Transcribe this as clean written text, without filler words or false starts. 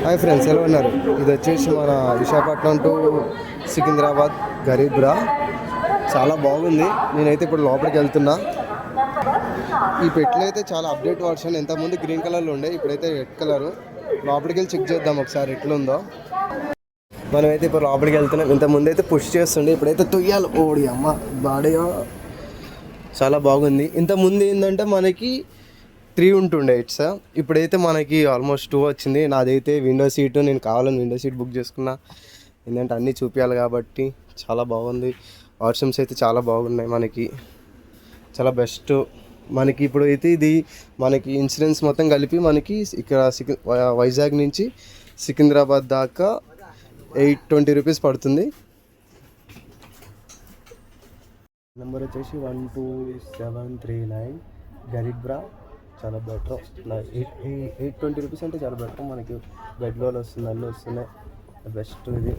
Hi friends, ఎలా ఉన్నారు? ఇది వచ్చేసి మన విశాఖపట్నం టు సికింద్రాబాద్ గరీబ్ రా. చాలా బాగుంది. నేనైతే ఇప్పుడు లోపలికి వెళ్తున్నా. ఈ పెట్లు అయితే చాలా అప్డేట్ వర్షన్. ఇంతకుముందు గ్రీన్ కలర్లో ఉండే, ఇప్పుడైతే రెడ్ కలరు. లోపలికి వెళ్ళి చెక్ చేద్దాం ఒకసారి ఎట్లుందో. మనమైతే ఇప్పుడు లోపలికి వెళ్తున్నాం. ఇంతకుముందు అయితే పుష్ చేస్తుండే, ఇప్పుడైతే తొయ్యాలి. ఓడి అమ్మ బాడీగా చాలా బాగుంది. ఇంతకుముందు ఏంటంటే మనకి 3 ఉంటుండే ఇట్స్, ఇప్పుడైతే మనకి ఆల్మోస్ట్ 2 వచ్చింది. నాదైతే విండో సీటు, నేను కావాలని విండో సీట్ బుక్ చేసుకున్నా. ఏంటంటే అన్నీ చూపించాలి కాబట్టి. చాలా బాగుంది. వాష్రూమ్స్ అయితే చాలా బాగున్నాయి. మనకి చాలా బెస్ట్. మనకి ఇప్పుడు అయితే ఇది మనకి ఇన్సూరెన్స్ మొత్తం కలిపి మనకి ఇక్కడ వైజాగ్ నుంచి సికింద్రాబాద్ దాకా 820 రూపీస్ పడుతుంది. నెంబర్ వచ్చేసి 12739 గరీబ్రా. చాలా బెటర్. 820 రూపీస్ అంటే చాలా బెటర్. మనకి బెడ్ లోన్ వస్తుంది, అన్నీ వస్తున్నాయి. బెస్ట్ ఇది.